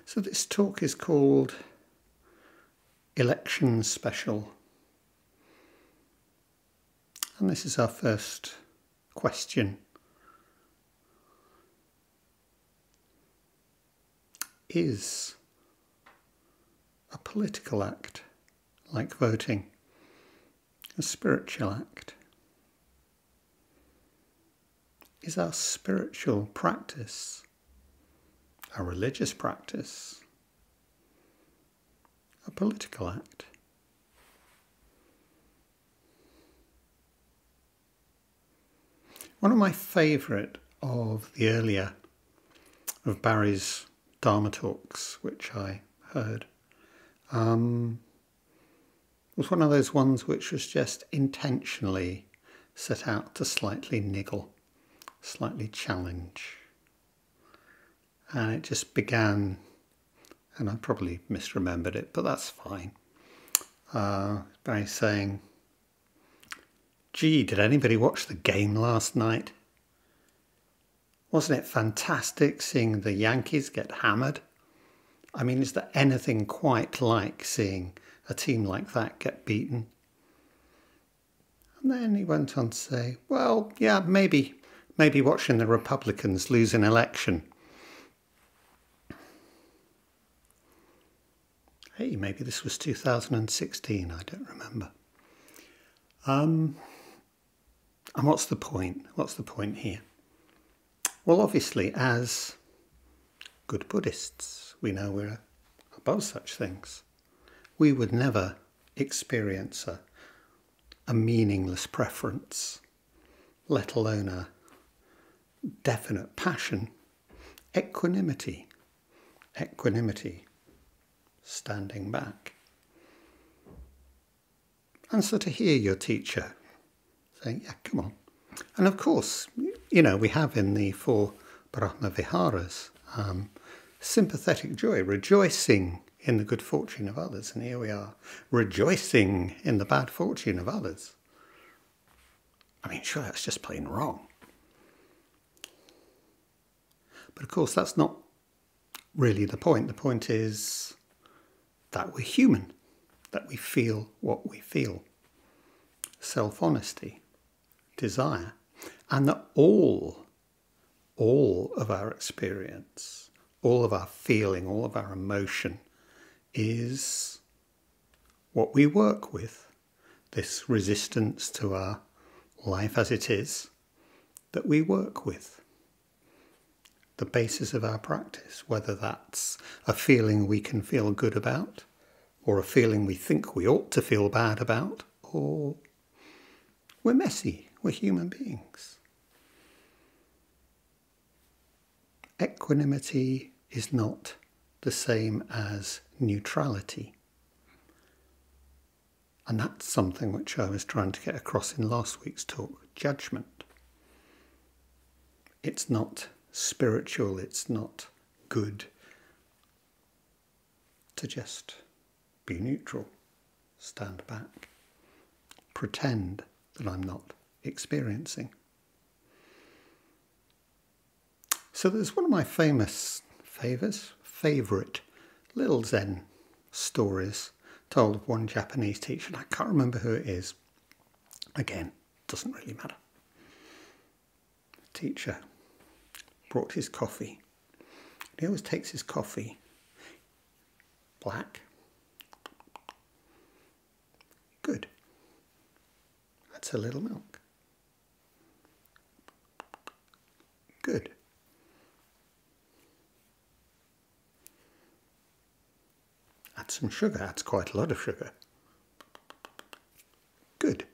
So this talk is called Election Special. And this is our first question. Is a political act, like voting, a spiritual act? Is our spiritual practice, our religious practice, a political act? One of my favourite of the earlier of Barry's Dharma talks, which I heard, was one of those ones which was just intentionally set out to slightly niggle, slightly challenge. And it just began, and I probably misremembered it, but that's fine, by saying, "Gee, did anybody watch the game last night? Wasn't it fantastic seeing the Yankees get hammered? I mean, is there anything quite like seeing a team like that get beaten?" And then he went on to say, well, yeah, maybe watching the Republicans lose an election. Hey, maybe this was 2016, I don't remember. And what's the point? What's the point here? Well, obviously, as good Buddhists, we know we're above such things. We would never experience a meaningless preference, let alone a definite passion. Equanimity, standing back. And so to hear your teacher saying, yeah, come on. And of course, you know, we have in the four Brahma Viharas sympathetic joy, rejoicing in the good fortune of others. And here we are, rejoicing in the bad fortune of others. I mean, sure, that's just plain wrong. But of course, that's not really the point. The point is that we're human, that we feel what we feel. Self-honesty, desire, and that all of our experience, all of our feeling, all of our emotion is what we work with. This resistance to our life as it is that we work with. The basis of our practice, whether that's a feeling we can feel good about, or a feeling we think we ought to feel bad about, or we're messy, we're human beings. Equanimity is not the same as neutrality. And that's something which I was trying to get across in last week's talk, judgment. It's not spiritual, it's not good to just be neutral, stand back, pretend that I'm not experiencing. So there's one of my favourite little Zen stories told of one Japanese teacher, and I can't remember who it is. Again, doesn't really matter. The teacher brought his coffee. He always takes his coffee black. Good. That's a little milk. Good. Add some sugar. Adds quite a lot of sugar. Good.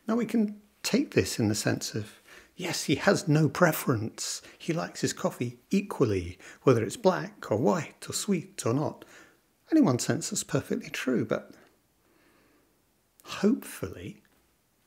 Now we can take this in the sense of, yes, he has no preference. He likes his coffee equally, whether it's black or white or sweet or not. And in one sense, that's perfectly true, but hopefully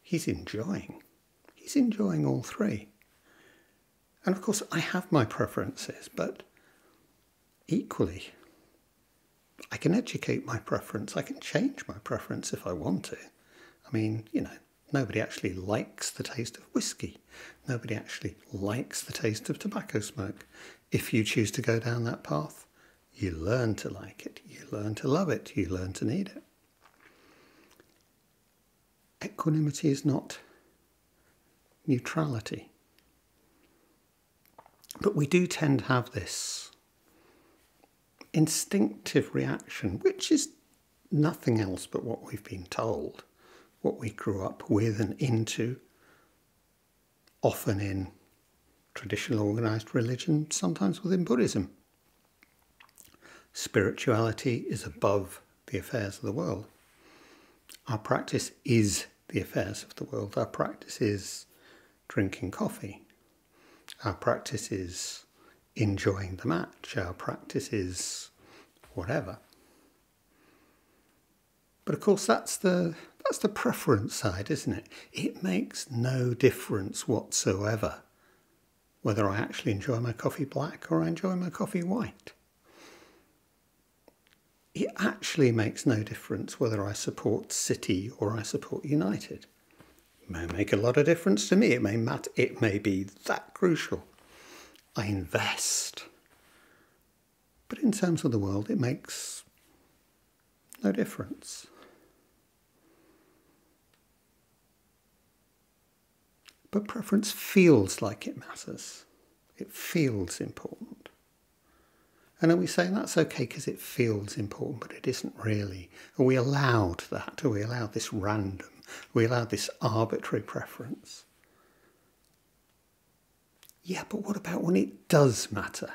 he's enjoying. He's enjoying all three. And of course, I have my preferences, but equally, I can educate my preference. I can change my preference if I want to. I mean, you know, nobody actually likes the taste of whiskey. Nobody actually likes the taste of tobacco smoke. If you choose to go down that path, You learn to like it. You learn to love it. You learn to need it. Equanimity is not neutrality. But we do tend to have this instinctive reaction, which is nothing else but what we've been told, what we grew up with and into, often in traditional organised religion, sometimes within Buddhism. Spirituality is above the affairs of the world. Our practice is the affairs of the world. Our practice is drinking coffee. Our practice is enjoying the match. Our practice is whatever. But of course that's the preference side, isn't it? It makes no difference whatsoever whether I actually enjoy my coffee black or I enjoy my coffee white. It actually makes no difference whether I support City or I support United. It may make a lot of difference to me. It may matter. It may be that crucial. I invest. But in terms of the world, it makes no difference. But preference feels like it matters. It feels important. And are we saying that's okay because it feels important, but it isn't really? Are we allowed that? Are we allowed this random? Are we allowed this arbitrary preference? Yeah, but what about when it does matter?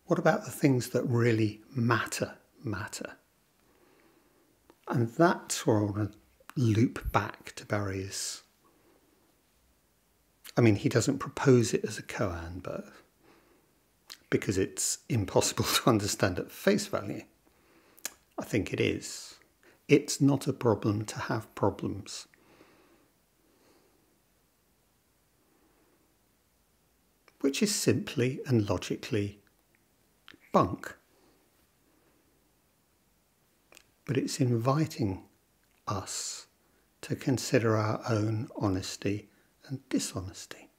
What about the things that really matter? And that's where I want to loop back to Barry's. I mean, he doesn't propose it as a koan, but because it's impossible to understand at face value, I think it is. It's not a problem to have problems. Which is simply and logically bunk. But it's inviting us to consider our own honesty and dishonesty.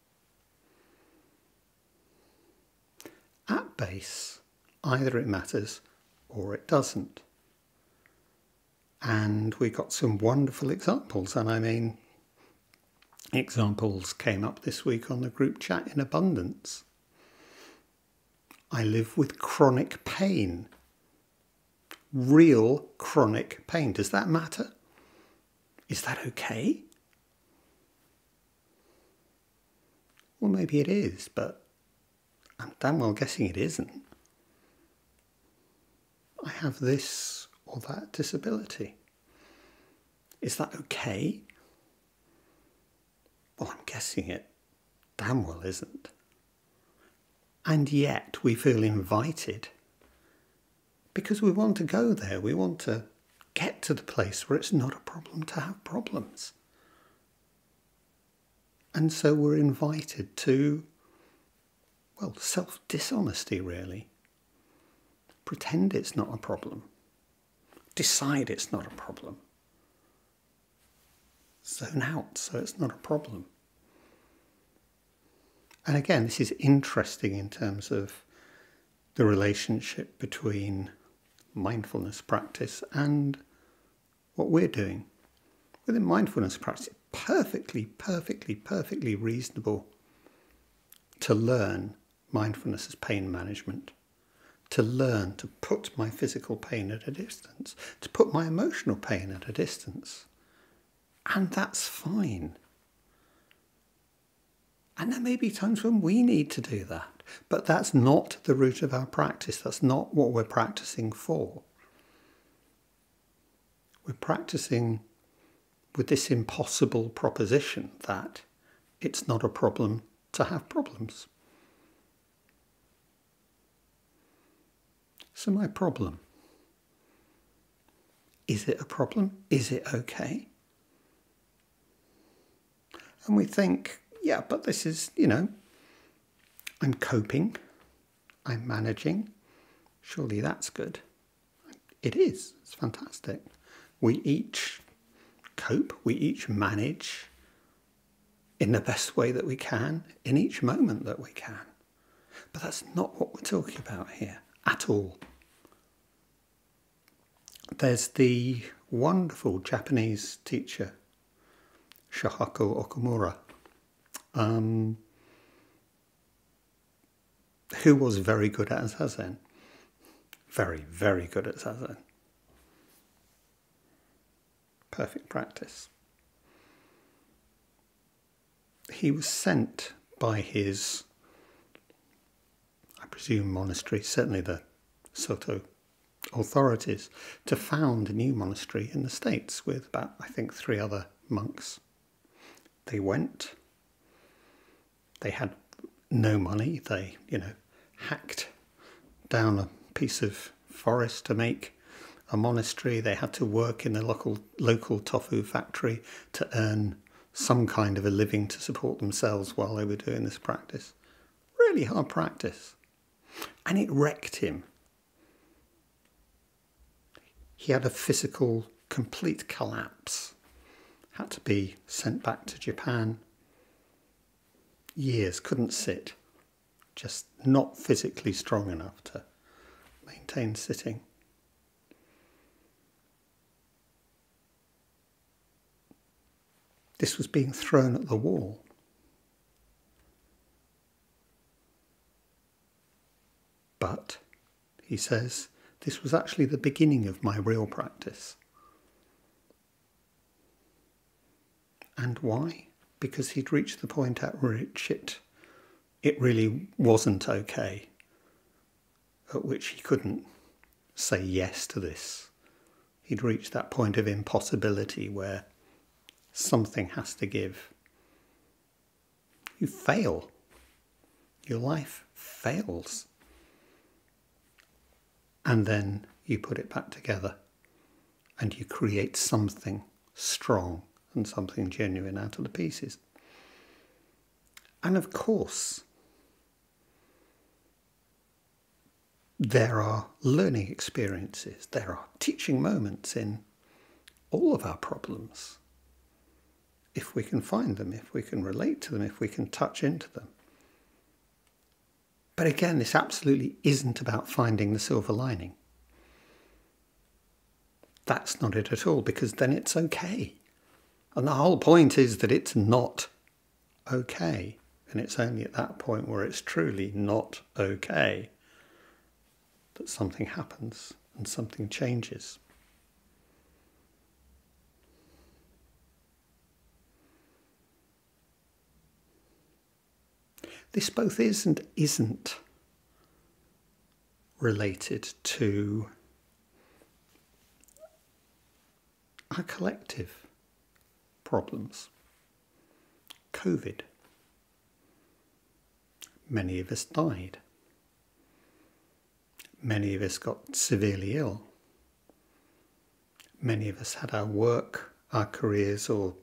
At base, either it matters or it doesn't. And we got some wonderful examples, and I mean, examples came up this week on the group chat in abundance. I live with chronic pain. Real chronic pain. Does that matter? Is that okay? Well, maybe it is, but I'm damn well guessing it isn't. I have this or that disability. Is that okay? Well, I'm guessing it damn well isn't. And yet we feel invited because we want to go there. We want to get to the place where it's not a problem to have problems. And so we're invited to, well, self-dishonesty, really. Pretend it's not a problem. Decide it's not a problem. Zone out so it's not a problem. And again, this is interesting in terms of the relationship between mindfulness practice and what we're doing. Within mindfulness practice, perfectly reasonable to learn mindfulness as pain management, to learn to put my physical pain at a distance, to put my emotional pain at a distance. And that's fine. And there may be times when we need to do that, but that's not the root of our practice. That's not what we're practicing for. We're practicing with this impossible proposition that it's not a problem to have problems. So my problem, is it a problem? Is it okay? And we think, yeah, but this is, I'm coping, I'm managing, surely that's good. It is, it's fantastic. We each cope, we each manage in the best way that we can, in each moment that we can. But that's not what we're talking about here, at all. There's the wonderful Japanese teacher, Shohaku Okumura, who was very good at Zazen. Very, very good at Zazen. Perfect practice. He was sent by his, I presume, monastery, certainly the Soto authorities, to found a new monastery in the States with about, I think, 3 other monks. They went. They had no money. They, hacked down a piece of forest to make a monastery. They had to work in the local tofu factory to earn some kind of a living to support themselves while they were doing this practice. Really hard practice. And it wrecked him. He had a physical, complete collapse. Had to be sent back to Japan. Years, couldn't sit. Just not physically strong enough to maintain sitting. This was being thrown at the wall. But, he says, this was actually the beginning of my real practice. And why? Because he'd reached the point at which it really wasn't okay, at which he couldn't say yes to this. He'd reached that point of impossibility where something has to give. You fail. Your life fails. And then you put it back together and you create something strong and something genuine out of the pieces. And of course, there are learning experiences, there are teaching moments in all of our problems. If we can find them, if we can relate to them, if we can touch into them. But again, this absolutely isn't about finding the silver lining. That's not it at all, because then it's okay. And the whole point is that it's not okay. And it's only at that point where it's truly not okay that something happens and something changes. This both is and isn't related to our collective problems. COVID. Many of us died. Many of us got severely ill. Many of us had our work, our careers, or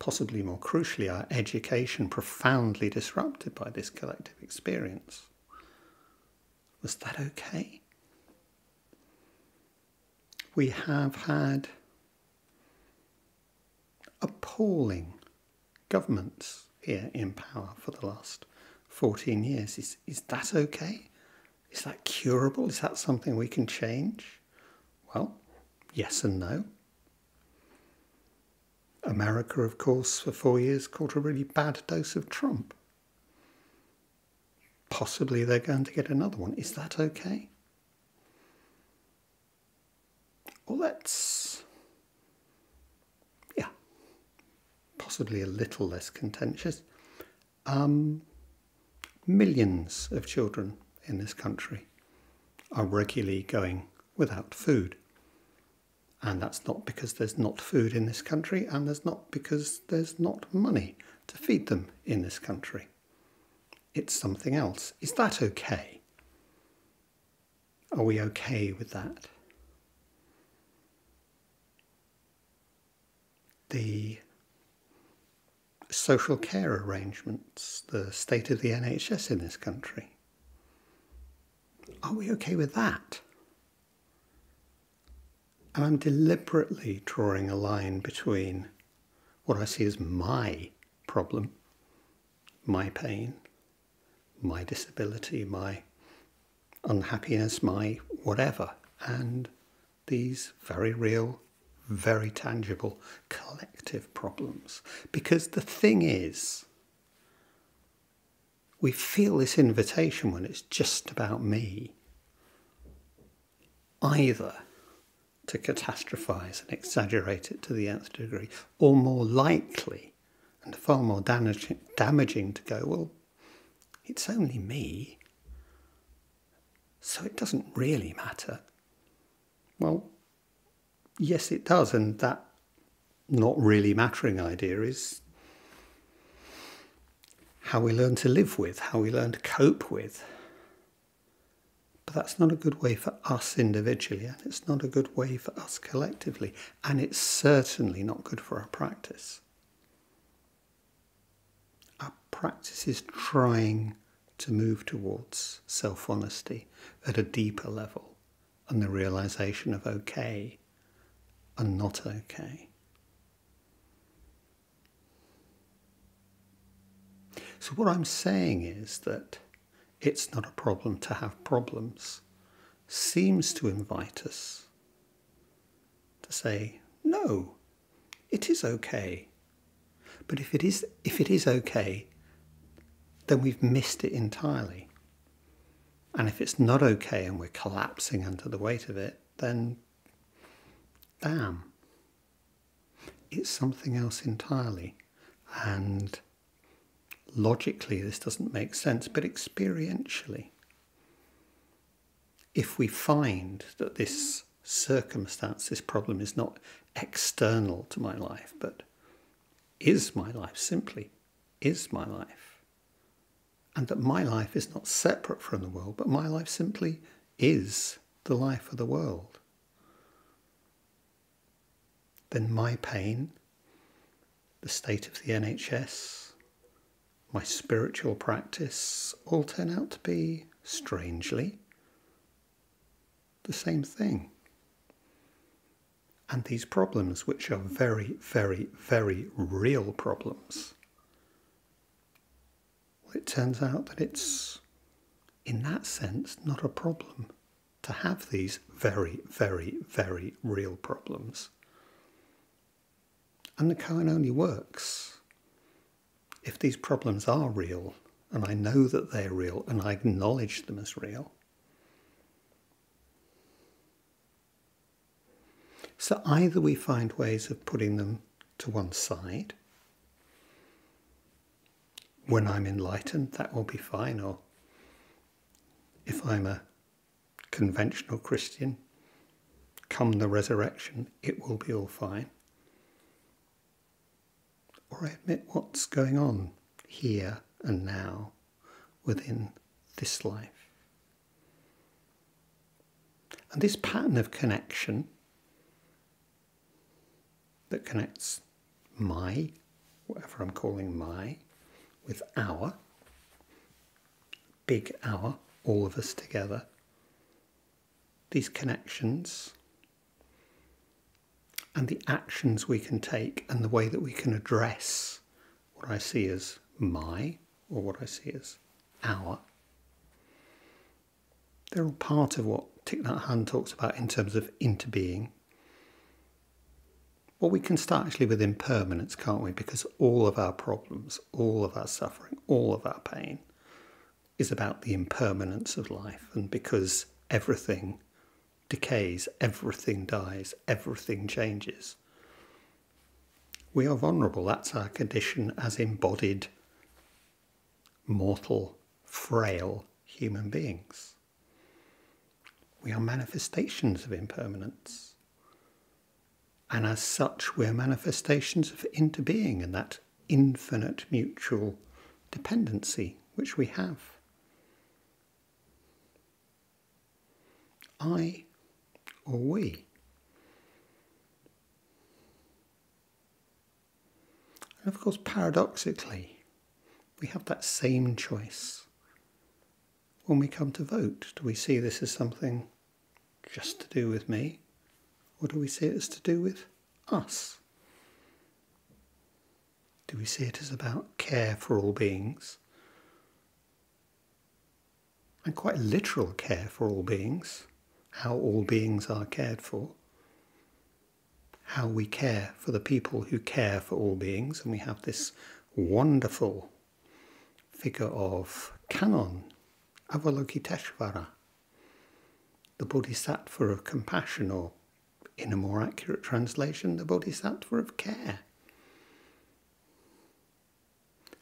possibly more crucially, our education profoundly disrupted by this collective experience. Was that okay? We have had appalling governments here in power for the last 14 years. Is that okay? Is that curable? Is that something we can change? Well, yes and no. America, of course, for 4 years caught a really bad dose of Trump. Possibly they're going to get another one. Is that okay? Well, that's, possibly a little less contentious. Millions of children in this country are regularly going without food. And that's not because there's not food in this country, and there's not because there's not money to feed them in this country. It's something else. Is that okay? Are we okay with that? The social care arrangements, the state of the NHS in this country. Are we okay with that? And I'm deliberately drawing a line between what I see as my problem, my pain, my disability, my unhappiness, my whatever, and these very real, very tangible collective problems. Because the thing is, we feel this invitation when it's just about me, either to catastrophize and exaggerate it to the nth degree, or more likely and far more damaging to go, well, it's only me, so it doesn't really matter. Well, yes, it does, and that not really mattering idea is how we learn to live with, how we learn to cope with. But that's not a good way for us individually, and it's not a good way for us collectively, and it's certainly not good for our practice. Our practice is trying to move towards self-honesty at a deeper level, and the realization of okay and not okay. So what I'm saying is that it's not a problem to have problems seems to invite us say, no, it is okay. But if it is okay, then we've missed it entirely. And if it's not okay and we're collapsing under the weight of it, then damn, it's something else entirely. And logically this doesn't make sense, but experientially, if we find that this circumstance, this problem is not external to my life, but is my life, simply is my life, and that my life is not separate from the world, but my life simply is the life of the world, then my pain, the state of the NHS, my spiritual practice, all turn out to be, strangely, the same thing. And these problems, which are very, very, very real problems, well, it turns out that it's, in that sense, not a problem to have these very, very, very real problems. And the koan only works if these problems are real, and I know that they're real, and I acknowledge them as real. So either we find ways of putting them to one side. When I'm enlightened, that will be fine. Or if I'm a conventional Christian, come the resurrection, it will be all fine. Or I admit what's going on here and now within this life. And this pattern of connection that connects my, whatever I'm calling my, with our, big our, all of us together, these connections and the actions we can take and the way that we can address what I see as my or what I see as our, they're all part of what Thich Nhat Hanh talks about in terms of interbeing. Well, we can start actually with impermanence, can't we? Because all of our problems, all of our suffering, all of our pain is about the impermanence of life. And because everything decays, everything dies, everything changes, we are vulnerable. That's our condition as embodied, mortal, frail human beings. We are manifestations of impermanence. And as such, we're manifestations of interbeing and that infinite mutual dependency which we have. I or we. And of course, paradoxically, we have that same choice. When we come to vote, do we see this as something just to do with me? Or do we see it as to do with us? Do we see it as about care for all beings? And quite literal care for all beings. how all beings are cared for, how we care for the people who care for all beings, and we have this wonderful figure of Kannon, Avalokiteshvara, the Bodhisattva of compassion, or in a more accurate translation, the Bodhisattva of care.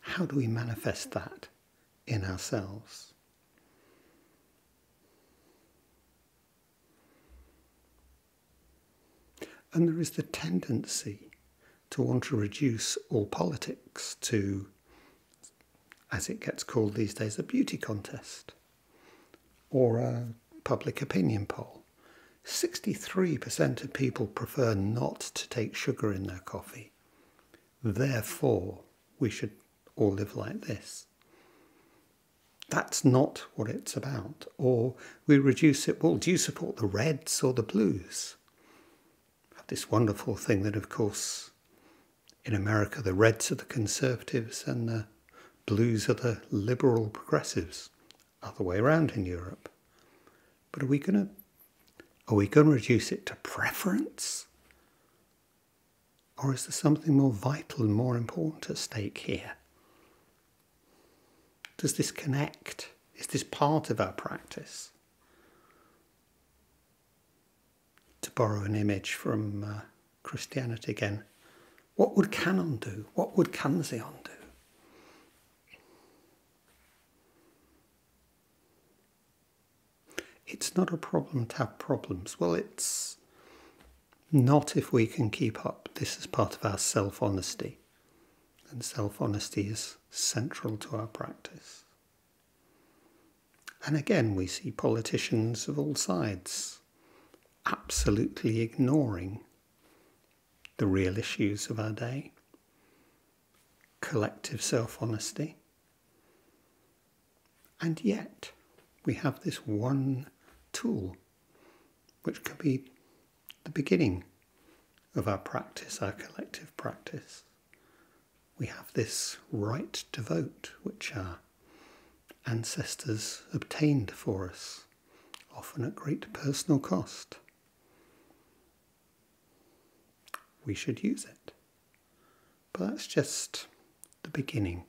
How do we manifest that in ourselves? And there is the tendency to want to reduce all politics to, as it gets called these days, a beauty contest or a public opinion poll. 63% of people prefer not to take sugar in their coffee. Therefore, we should all live like this. That's not what it's about. Or we reduce it, well, do you support the Reds or the Blues? This wonderful thing that, of course, in America, the Reds are the Conservatives and the Blues are the liberal progressives. Other way around in Europe. But are we going to reduce it to preference? Or is there something more vital and more important at stake here? Does this connect? Is this part of our practice? To borrow an image from Christianity again, what would Kannon do? What would Kanzeon do? It's not a problem to have problems. Well, it's not if we can keep up this as part of our self-honesty. And self-honesty is central to our practice. And again, we see politicians of all sides absolutely ignoring the real issues of our day. Collective self-honesty. And yet, we have this one tool, which could be the beginning of our practice, our collective practice. We have this right to vote, which our ancestors obtained for us, often at great personal cost. We should use it. But that's just the beginning.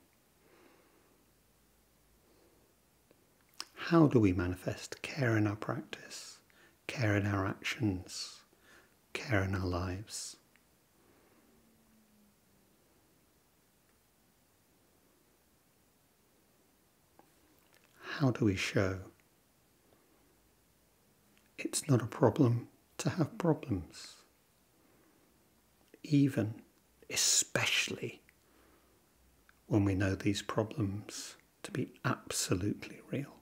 How do we manifest care in our practice, care in our actions, care in our lives? How do we show it's not a problem to have problems, even, especially when we know these problems to be absolutely real?